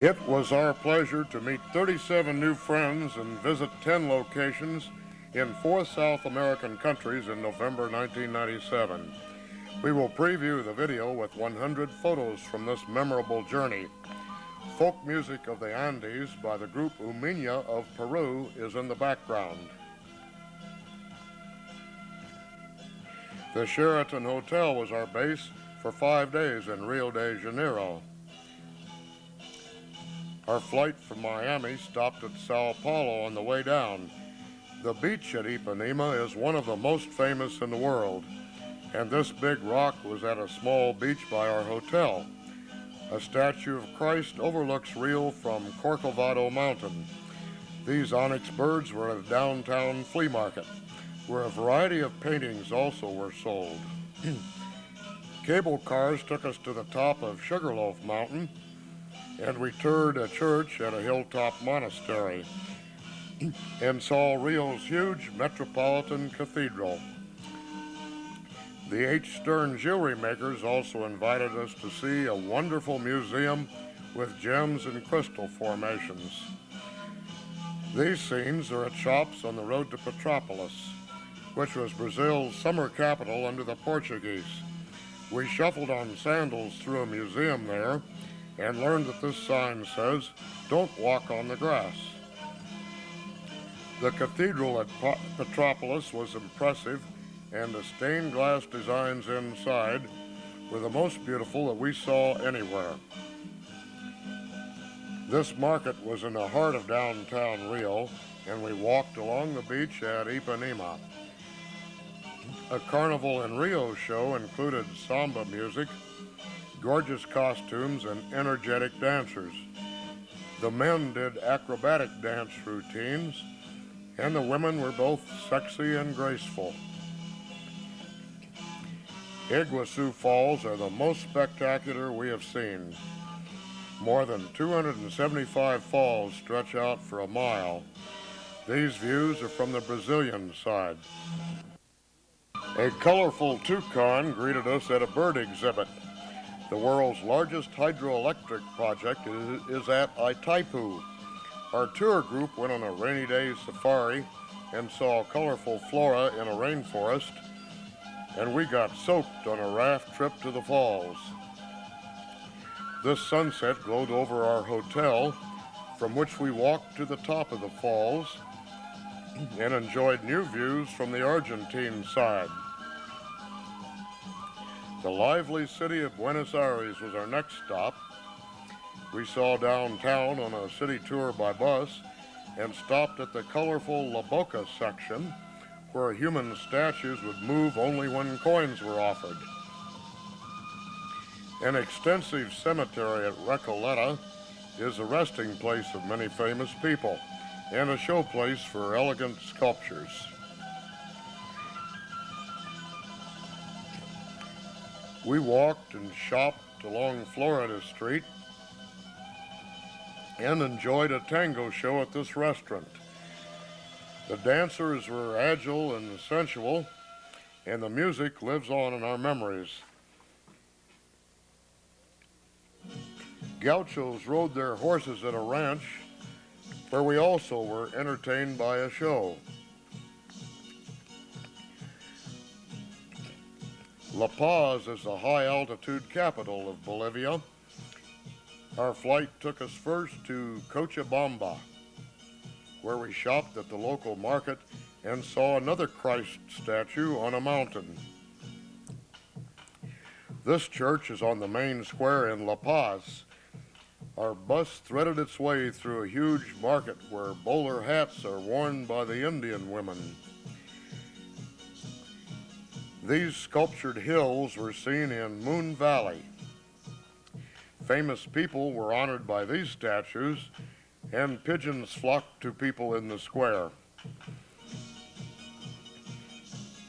It was our pleasure to meet 37 new friends and visit 10 locations in 4 South American countries in November 1997. We will preview the video with 100 photos from this memorable journey. Folk music of the Andes by the group Umiña of Peru is in the background. The Sheraton Hotel was our base for 5 days in Rio de Janeiro. Our flight from Miami stopped at Sao Paulo on the way down. The beach at Ipanema is one of the most famous in the world, and this big rock was at a small beach by our hotel. A statue of Christ overlooks Rio from Corcovado Mountain. These onyx birds were at a downtown flea market, where a variety of paintings also were sold. Cable cars took us to the top of Sugarloaf Mountain, and we toured a church at a hilltop monastery and saw Rio's huge metropolitan cathedral. The H. Stern jewelry makers also invited us to see a wonderful museum with gems and crystal formations. These scenes are at shops on the road to Petropolis, which was Brazil's summer capital under the Portuguese. We shuffled on sandals through a museum there and learned that this sign says, "Don't walk on the grass." The cathedral at Petropolis was impressive, and the stained glass designs inside were the most beautiful that we saw anywhere. This market was in the heart of downtown Rio, and we walked along the beach at Ipanema. A Carnival in Rio show included samba music, gorgeous costumes, and energetic dancers. The men did acrobatic dance routines, and the women were both sexy and graceful. Iguazu Falls are the most spectacular we have seen. More than 275 falls stretch out for a mile. These views are from the Brazilian side. A colorful toucan greeted us at a bird exhibit. The world's largest hydroelectric project is at Itaipu. Our tour group went on a rainy day safari and saw colorful flora in a rainforest, and we got soaked on a raft trip to the falls. This sunset glowed over our hotel, from which we walked to the top of the falls and enjoyed new views from the Argentine side. The lively city of Buenos Aires was our next stop. We saw downtown on a city tour by bus and stopped at the colorful La Boca section, where human statues would move only when coins were offered. An extensive cemetery at Recoleta is a resting place of many famous people and a showplace for elegant sculptures. We walked and shopped along Florida Street and enjoyed a tango show at this restaurant. The dancers were agile and sensual, and the music lives on in our memories. Gauchos rode their horses at a ranch where we also were entertained by a show. La Paz is the high-altitude capital of Bolivia. Our flight took us first to Cochabamba, where we shopped at the local market and saw another Christ statue on a mountain. This church is on the main square in La Paz. Our bus threaded its way through a huge market where bowler hats are worn by the Indian women. These sculptured hills were seen in Moon Valley. Famous people were honored by these statues, and pigeons flocked to people in the square.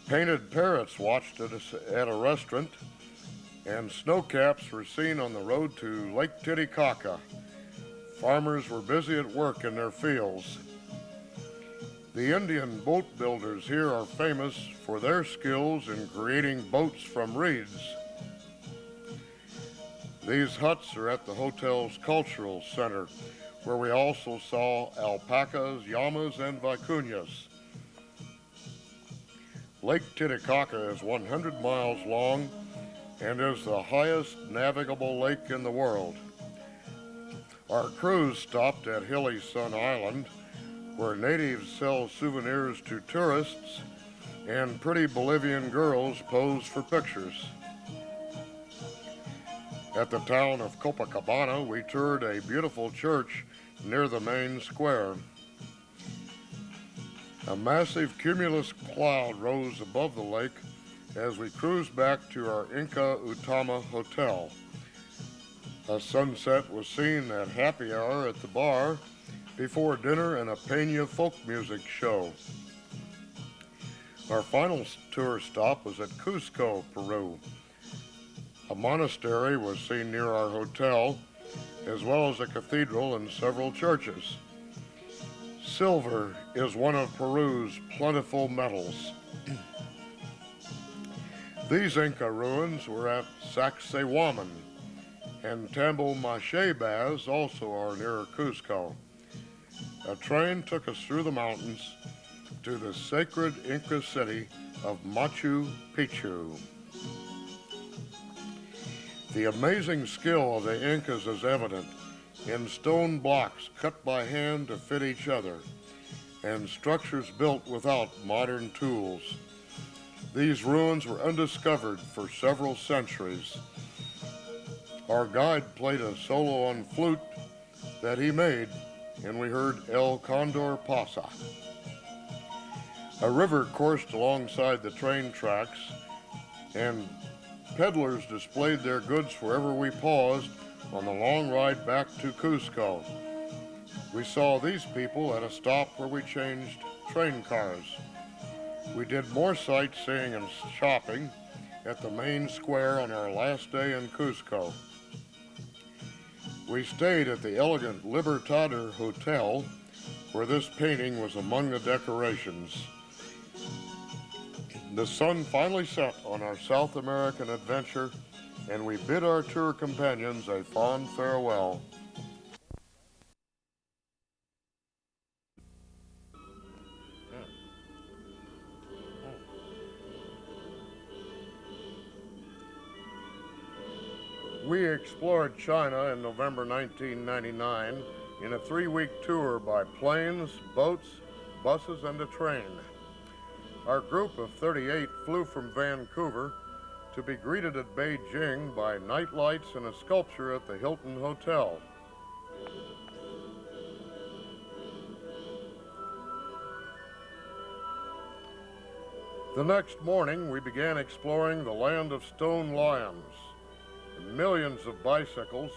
Painted parrots watched at a restaurant, and snowcaps were seen on the road to Lake Titicaca. Farmers were busy at work in their fields. The Indian boat builders here are famous for their skills in creating boats from reeds. These huts are at the hotel's cultural center, where we also saw alpacas, llamas, and vicuñas. Lake Titicaca is 100 miles long and is the highest navigable lake in the world. Our cruise stopped at Hilly Sun Island, where natives sell souvenirs to tourists and pretty Bolivian girls pose for pictures. At the town of Copacabana, we toured a beautiful church near the main square. A massive cumulus cloud rose above the lake as we cruised back to our Inca Utama hotel. A sunset was seen at happy hour at the bar before dinner and a Peña folk music show. Our final tour stop was at Cusco, Peru. A monastery was seen near our hotel, as well as a cathedral and several churches. Silver is one of Peru's plentiful metals. These Inca ruins were at Sacsayhuaman, and Tambo-Machebas also are near Cusco. A train took us through the mountains to the sacred Inca city of Machu Picchu. The amazing skill of the Incas is evident in stone blocks cut by hand to fit each other and structures built without modern tools. These ruins were undiscovered for several centuries. Our guide played a solo on flute that he made, and we heard El Condor Pasa. A river coursed alongside the train tracks, and peddlers displayed their goods wherever we paused on the long ride back to Cusco. We saw these people at a stop where we changed train cars. We did more sightseeing and shopping at the main square on our last day in Cusco. We stayed at the elegant Libertador Hotel, where this painting was among the decorations. The sun finally set on our South American adventure, and we bid our tour companions a fond farewell. We explored China in November 1999 in a 3-week tour by planes, boats, buses, and a train. Our group of 38 flew from Vancouver to be greeted at Beijing by night lights and a sculpture at the Hilton Hotel. The next morning, we began exploring the land of stone lions, millions of bicycles,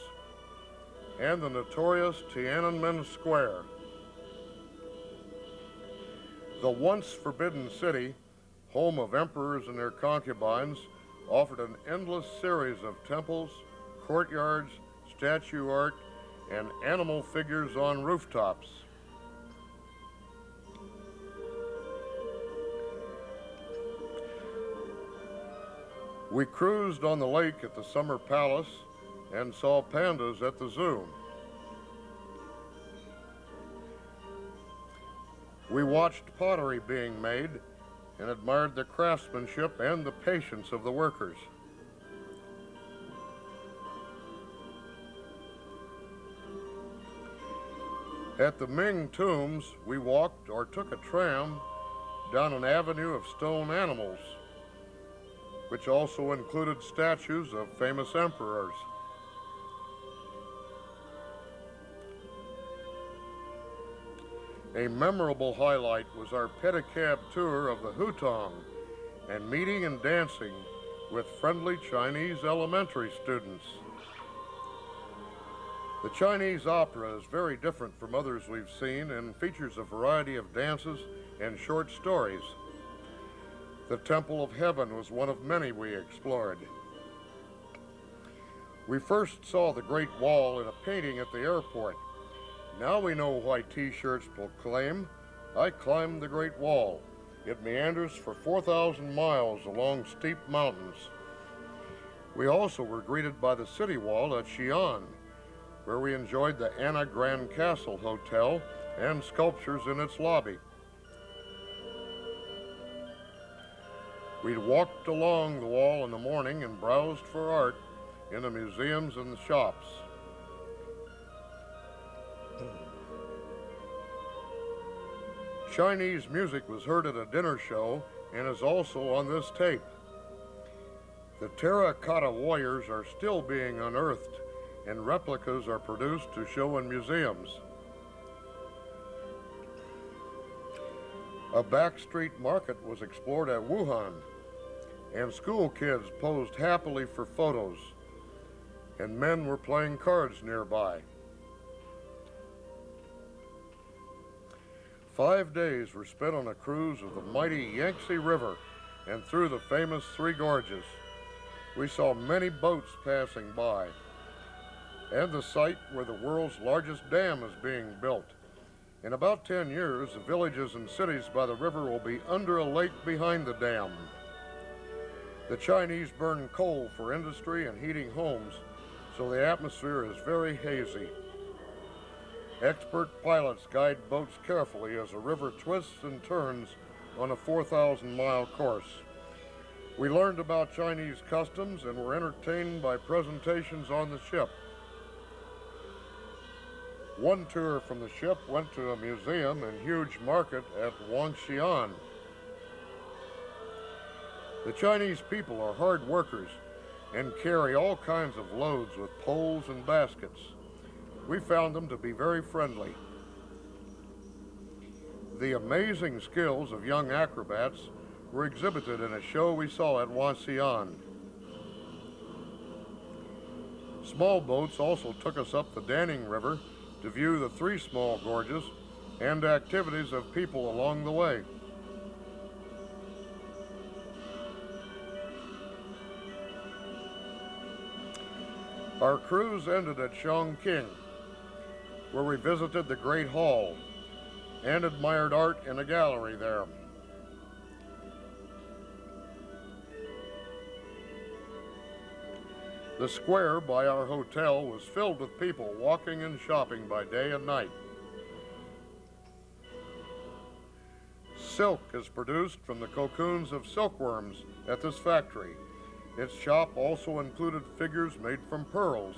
and the notorious Tiananmen Square. The once forbidden city, home of emperors and their concubines, offered an endless series of temples, courtyards, statue art, and animal figures on rooftops. We cruised on the lake at the Summer Palace and saw pandas at the zoo. We watched pottery being made and admired the craftsmanship and the patience of the workers. At the Ming tombs, we walked or took a tram down an avenue of stone animals, which also included statues of famous emperors. A memorable highlight was our pedicab tour of the Hutong and meeting and dancing with friendly Chinese elementary students. The Chinese opera is very different from others we've seen and features a variety of dances and short stories. The Temple of Heaven was one of many we explored. We first saw the Great Wall in a painting at the airport. Now we know why T-shirts proclaim, "I climbed the Great Wall." It meanders for 4,000 miles along steep mountains. We also were greeted by the city wall at Xi'an, where we enjoyed the Anna Grand Castle Hotel and sculptures in its lobby. We walked along the wall in the morning and browsed for art in the museums and the shops. Chinese music was heard at a dinner show and is also on this tape. The terracotta warriors are still being unearthed, and replicas are produced to show in museums. A backstreet market was explored at Wuhan, and school kids posed happily for photos, and men were playing cards nearby. 5 days were spent on a cruise of the mighty Yangtze River and through the famous Three Gorges. We saw many boats passing by, and the site where the world's largest dam is being built. In about 10 years, the villages and cities by the river will be under a lake behind the dam. The Chinese burn coal for industry and heating homes, so the atmosphere is very hazy. Expert pilots guide boats carefully as the river twists and turns on a 4,000-mile course. We learned about Chinese customs and were entertained by presentations on the ship. One tour from the ship went to a museum and huge market at Wangxian. The Chinese people are hard workers and carry all kinds of loads with poles and baskets. We found them to be very friendly. The amazing skills of young acrobats were exhibited in a show we saw at Wangxian. Small boats also took us up the Danning River to view the three small gorges and activities of people along the way. Our cruise ended at Chongqing, where we visited the Great Hall and admired art in a gallery there. The square by our hotel was filled with people walking and shopping by day and night. Silk is produced from the cocoons of silkworms at this factory. Its shop also included figures made from pearls.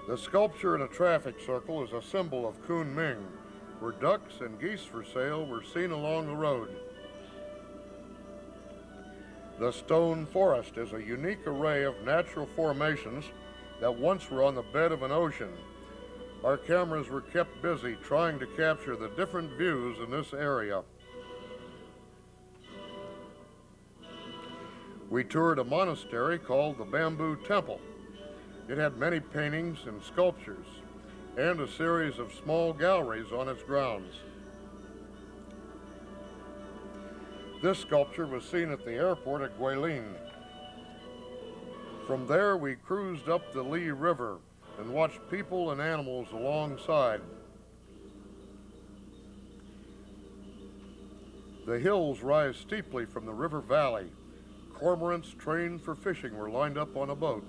The sculpture in a traffic circle is a symbol of Kunming, where ducks and geese for sale were seen along the road. The stone forest is a unique array of natural formations that once were on the bed of an ocean. Our cameras were kept busy trying to capture the different views in this area. We toured a monastery called the Bamboo Temple. It had many paintings and sculptures, and a series of small galleries on its grounds. This sculpture was seen at the airport at Guilin. From there, we cruised up the Li River and watched people and animals alongside. The hills rise steeply from the river valley. Cormorants trained for fishing were lined up on a boat.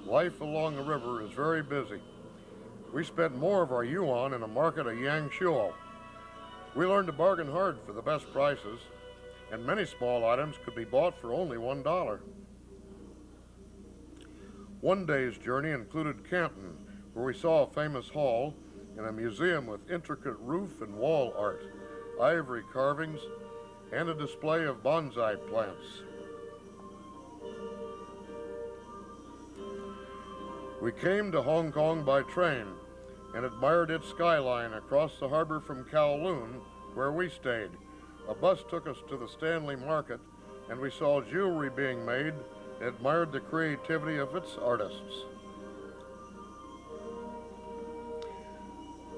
Life along the river is very busy. We spent more of our yuan in a market at Yangshuo. We learned to bargain hard for the best prices, and many small items could be bought for only $1. One day's journey included Canton, where we saw a famous hall and a museum with intricate roof and wall art, ivory carvings, and a display of bonsai plants. We came to Hong Kong by train and admired its skyline across the harbor from Kowloon, where we stayed. A bus took us to the Stanley Market, and we saw jewelry being made and admired the creativity of its artists.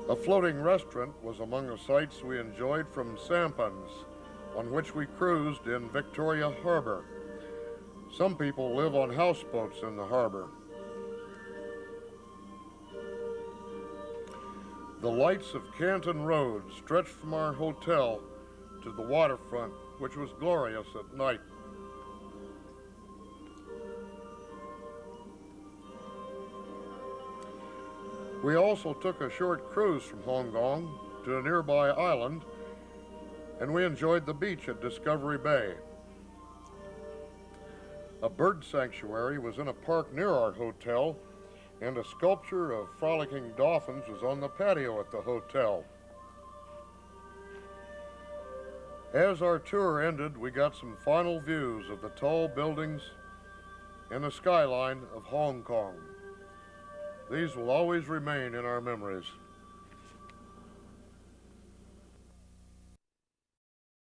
A floating restaurant was among the sights we enjoyed from sampans, on which we cruised in Victoria Harbor. Some people live on houseboats in the harbor. The lights of Canton Road stretched from our hotel to the waterfront, which was glorious at night. We also took a short cruise from Hong Kong to a nearby island, and we enjoyed the beach at Discovery Bay. A bird sanctuary was in a park near our hotel, and a sculpture of frolicking dolphins was on the patio at the hotel. As our tour ended, we got some final views of the tall buildings and the skyline of Hong Kong. These will always remain in our memories.